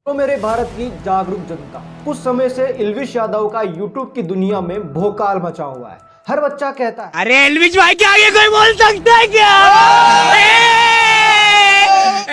तो मेरे भारत की जागरूक जनता, कुछ समय से एल्विश यादव का यूट्यूब की दुनिया में भोकाल मचा हुआ है। हर बच्चा कहता है, अरे एल्विश भाई के आगे कोई बोल सकता है क्या?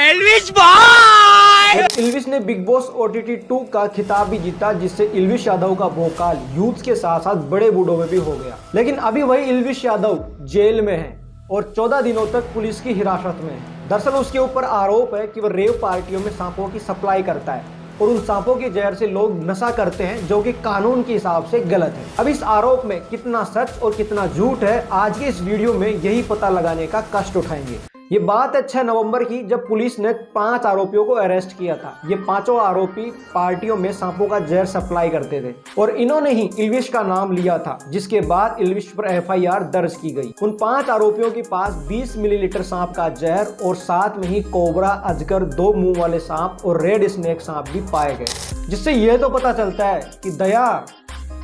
एल्विश भाई! एल्विश ने बिग बॉस OTT 2 का खिताब भी जीता, जिससे एल्विश यादव का भोकाल यूथ के साथ साथ बड़े बूढ़ों में भी हो गया। लेकिन अभी वही एल्विश यादव जेल में है और 14 दिनों तक पुलिस की हिरासत में है। दरअसल उसके ऊपर आरोप है कि वह रेव पार्टियों में सांपों की सप्लाई करता है और उन सांपों के जहर से लोग नशा करते हैं, जो कि कानून के हिसाब से गलत है। अब इस आरोप में कितना सच और कितना झूठ है, आज के इस वीडियो में यही पता लगाने का कष्ट उठाएंगे। ये बात है 6 नवंबर की, जब पुलिस ने 5 आरोपियों को अरेस्ट किया था। ये 5 आरोपी पार्टियों में सांपों का जहर सप्लाई करते थे और इन्होंने ही एल्विश का नाम लिया था, जिसके बाद एल्विश पर FIR दर्ज की गई। उन 5 आरोपियों के पास 20 मिलीलीटर सांप का जहर और साथ में ही कोबरा, अजगर, 2 मुंह वाले सांप और रेड स्नेक सांप भी पाए गए, जिससे यह तो पता चलता है कि दया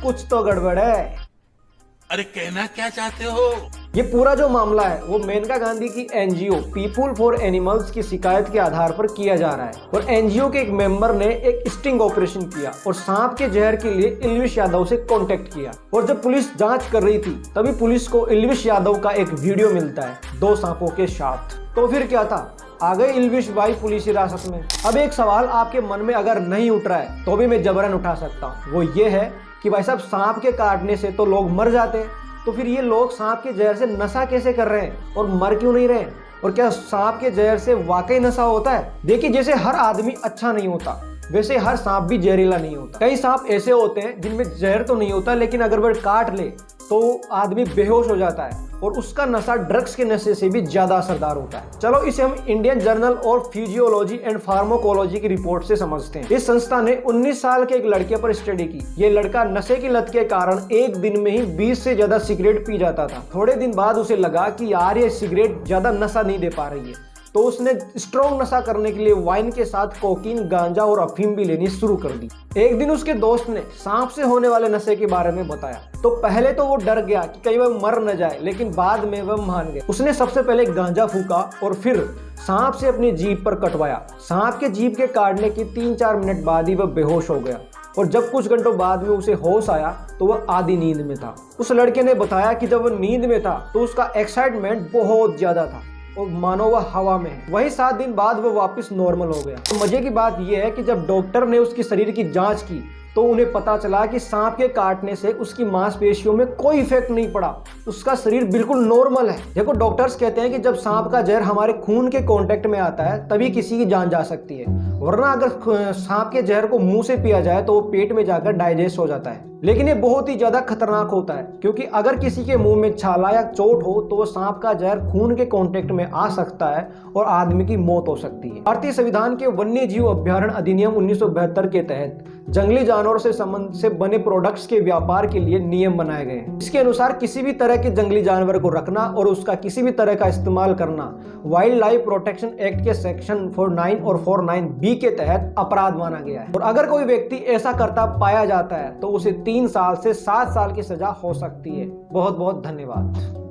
कुछ तो गड़बड़ है। अरे कहना क्या चाहते हो? ये पूरा जो मामला है वो मेनका गांधी की NGO पीपुल फॉर एनिमल्स की शिकायत के आधार पर किया जा रहा है और NGO के एक मेंबर ने एक स्टिंग ऑपरेशन किया और सांप के जहर के लिए एल्विश यादव से कांटेक्ट किया। और जब पुलिस जांच कर रही थी तभी पुलिस को एल्विश यादव का एक वीडियो मिलता है 2 सांपों के साथ। तो फिर क्या था, आ गए एल्विश भाई पुलिस हिरासत में। अब एक सवाल आपके मन में अगर नहीं उठ रहा है तो भी मैं जबरन उठा सकता हूँ, वो ये है कि भाई साहब, सांप के काटने से तो लोग मर जाते हैं, तो फिर ये लोग सांप के जहर से नशा कैसे कर रहे हैं और मर क्यों नहीं रहे? और क्या सांप के जहर से वाकई नशा होता है? देखिए, जैसे हर आदमी अच्छा नहीं होता, वैसे हर सांप भी जहरीला नहीं होता। कई सांप ऐसे होते हैं जिनमें जहर तो नहीं होता, लेकिन अगर वह काट ले तो आदमी बेहोश हो जाता है और उसका नशा ड्रग्स के नशे से भी ज्यादा असरदार होता है। चलो इसे हम Indian journal of physiology and pharmacology की रिपोर्ट से समझते हैं। इस संस्था ने 19 साल के एक लड़के पर स्टडी की। ये लड़का नशे की लत के कारण एक दिन में ही 20 से ज्यादा सिगरेट पी जाता था। थोड़े दिन बाद उसे लगा कि यार ये सिगरेट ज्यादा नशा नहीं दे पा रही है, तो उसने स्ट्रॉन्ग नशा करने के लिए वाइन के साथ कोकीन, गांजा और अफीम भी लेनी शुरू कर दी। एक दिन उसके दोस्त ने सांप से होने वाले नशे के बारे में बताया, तो पहले तो वो डर गया कि कहीं वह मर न जाए, लेकिन बाद में वह मान गया। उसने सबसे पहले गांजा फूका और फिर सांप से अपनी जीभ पर कटवाया। सांप के जीभ के काटने के 3-4 मिनट बाद ही वह बेहोश हो गया और जब कुछ घंटों बाद में उसे होश आया तो वह आधी नींद में था। उस लड़के ने बताया कि जब वह नींद में था तो उसका एक्साइटमेंट बहुत ज्यादा था और मानो वह हवा में है। वही 7 दिन बाद वो वापस नॉर्मल हो गया। तो मजे की बात यह है कि जब डॉक्टर ने उसकी शरीर की जांच की तो उन्हें पता चला कि सांप के काटने से उसकी मांसपेशियों में कोई इफेक्ट नहीं पड़ा, उसका शरीर बिल्कुल नॉर्मल है। देखो, डॉक्टर्स कहते हैं कि जब सांप का जहर हमारे खून के कांटेक्ट में आता है तभी किसी की जान जा सकती है, वरना अगर सांप के जहर को मुंह से पिया जाए तो वो पेट में जाकर डाइजेस्ट हो जाता है। लेकिन ये बहुत ही ज्यादा खतरनाक होता है, क्योंकि अगर किसी के मुंह में छाला या चोट हो तो वो सांप का जहर खून के कांटेक्ट में आ सकता है और आदमी की मौत हो सकती है। भारतीय संविधान के वन्य जीव अभ्यारण्य अधिनियम 1972 के तहत जंगली जानवरों से संबंध से बने प्रोडक्ट्स के व्यापार के लिए नियम बनाए गए हैं। इसके अनुसार किसी भी तरह के जंगली जानवर को रखना और उसका किसी भी तरह का इस्तेमाल करना वाइल्ड लाइफ प्रोटेक्शन एक्ट के सेक्शन 49 और 49B के तहत अपराध माना गया है। और अगर कोई व्यक्ति ऐसा करता पाया जाता है तो उसे 3 साल से 7 साल की सजा हो सकती है। बहुत बहुत धन्यवाद।